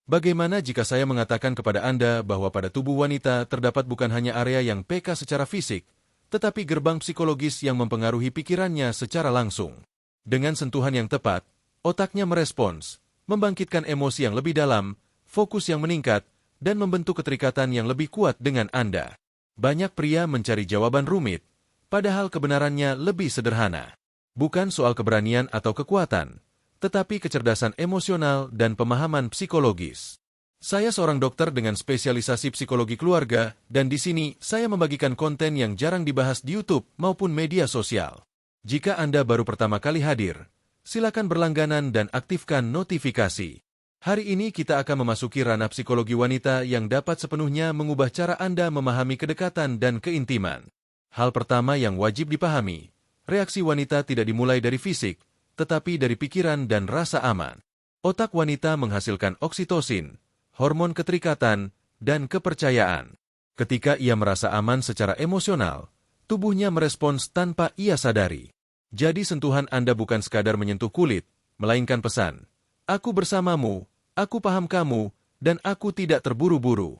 Bagaimana jika saya mengatakan kepada Anda bahwa pada tubuh wanita terdapat bukan hanya area yang peka secara fisik, tetapi gerbang psikologis yang mempengaruhi pikirannya secara langsung. Dengan sentuhan yang tepat, otaknya merespons, membangkitkan emosi yang lebih dalam, fokus yang meningkat, dan membentuk keterikatan yang lebih kuat dengan Anda. Banyak pria mencari jawaban rumit, padahal kebenarannya lebih sederhana. Bukan soal keberanian atau kekuatan, tetapi kecerdasan emosional dan pemahaman psikologis. Saya seorang dokter dengan spesialisasi psikologi keluarga, dan di sini saya membagikan konten yang jarang dibahas di YouTube maupun media sosial. Jika Anda baru pertama kali hadir, silakan berlangganan dan aktifkan notifikasi. Hari ini kita akan memasuki ranah psikologi wanita yang dapat sepenuhnya mengubah cara Anda memahami kedekatan dan keintiman. Hal pertama yang wajib dipahami, reaksi wanita tidak dimulai dari fisik, tetapi dari pikiran dan rasa aman. Otak wanita menghasilkan oksitosin, hormon keterikatan, dan kepercayaan. Ketika ia merasa aman secara emosional, tubuhnya merespons tanpa ia sadari. Jadi sentuhan Anda bukan sekadar menyentuh kulit, melainkan pesan, "Aku bersamamu, aku paham kamu, dan aku tidak terburu-buru."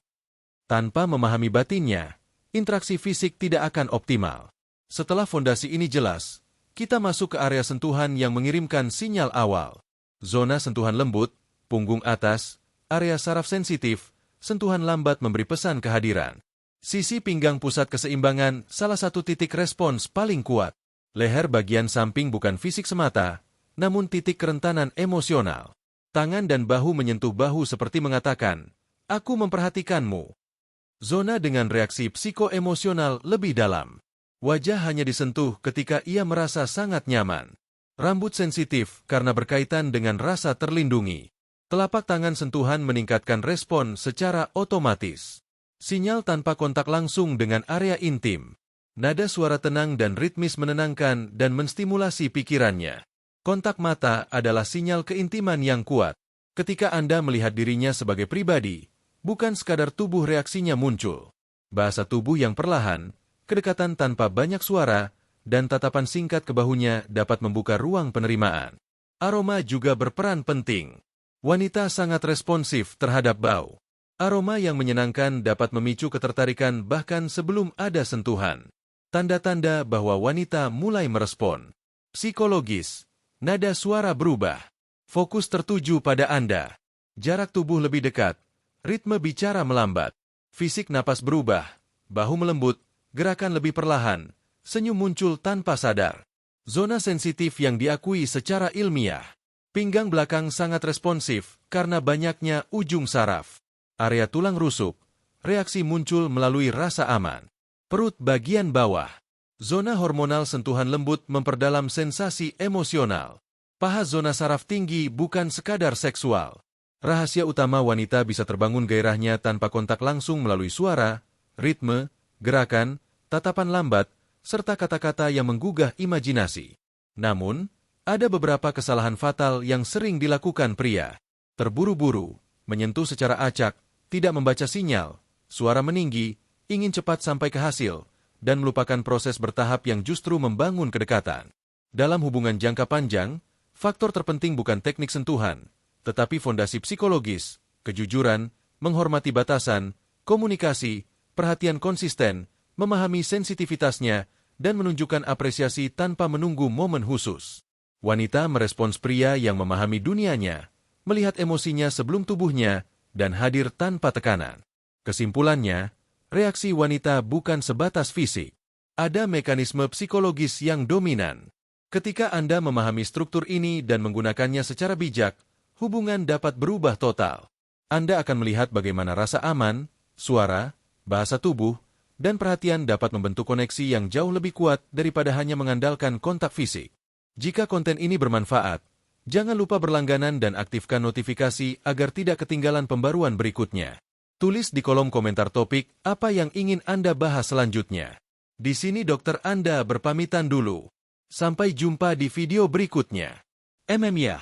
Tanpa memahami batinnya, interaksi fisik tidak akan optimal. Setelah fondasi ini jelas, kita masuk ke area sentuhan yang mengirimkan sinyal awal. Zona sentuhan lembut, punggung atas, area saraf sensitif, sentuhan lambat memberi pesan kehadiran. Sisi pinggang pusat keseimbangan, salah satu titik respons paling kuat. Leher bagian samping bukan fisik semata, namun titik kerentanan emosional. Tangan dan bahu menyentuh bahu seperti mengatakan, "Aku memperhatikanmu." Zona dengan reaksi psikoemosional lebih dalam. Wajah hanya disentuh ketika ia merasa sangat nyaman. Rambut sensitif karena berkaitan dengan rasa terlindungi. Telapak tangan sentuhan meningkatkan respon secara otomatis. Sinyal tanpa kontak langsung dengan area intim. Nada suara tenang dan ritmis menenangkan dan menstimulasi pikirannya. Kontak mata adalah sinyal keintiman yang kuat. Ketika Anda melihat dirinya sebagai pribadi, bukan sekadar tubuh reaksinya muncul. Bahasa tubuh yang perlahan, kedekatan tanpa banyak suara, dan tatapan singkat ke bahunya dapat membuka ruang penerimaan. Aroma juga berperan penting. Wanita sangat responsif terhadap bau. Aroma yang menyenangkan dapat memicu ketertarikan bahkan sebelum ada sentuhan. Tanda-tanda bahwa wanita mulai merespon. Psikologis, nada suara berubah. Fokus tertuju pada Anda. Jarak tubuh lebih dekat. Ritme bicara melambat. Fisik napas berubah. Bahu melembut. Gerakan lebih perlahan, senyum muncul tanpa sadar. Zona sensitif yang diakui secara ilmiah. Pinggang belakang sangat responsif karena banyaknya ujung saraf. Area tulang rusuk, reaksi muncul melalui rasa aman. Perut bagian bawah. Zona hormonal sentuhan lembut memperdalam sensasi emosional. Paha zona saraf tinggi bukan sekadar seksual. Rahasia utama wanita bisa terbangun gairahnya tanpa kontak langsung melalui suara, ritme, gerakan, tatapan lambat, serta kata-kata yang menggugah imajinasi. Namun, ada beberapa kesalahan fatal yang sering dilakukan pria. Terburu-buru, menyentuh secara acak, tidak membaca sinyal, suara meninggi, ingin cepat sampai ke hasil, dan melupakan proses bertahap yang justru membangun kedekatan. Dalam hubungan jangka panjang, faktor terpenting bukan teknik sentuhan, tetapi fondasi psikologis, kejujuran, menghormati batasan, komunikasi, perhatian konsisten, memahami sensitivitasnya, dan menunjukkan apresiasi tanpa menunggu momen khusus. Wanita merespons pria yang memahami dunianya, melihat emosinya sebelum tubuhnya, dan hadir tanpa tekanan. Kesimpulannya, reaksi wanita bukan sebatas fisik. Ada mekanisme psikologis yang dominan. Ketika Anda memahami struktur ini dan menggunakannya secara bijak, hubungan dapat berubah total. Anda akan melihat bagaimana rasa aman, suara, bahasa tubuh, dan perhatian dapat membentuk koneksi yang jauh lebih kuat daripada hanya mengandalkan kontak fisik. Jika konten ini bermanfaat, jangan lupa berlangganan dan aktifkan notifikasi agar tidak ketinggalan pembaruan berikutnya. Tulis di kolom komentar topik apa yang ingin Anda bahas selanjutnya. Di sini dokter Anda berpamitan dulu. Sampai jumpa di video berikutnya. MM ya.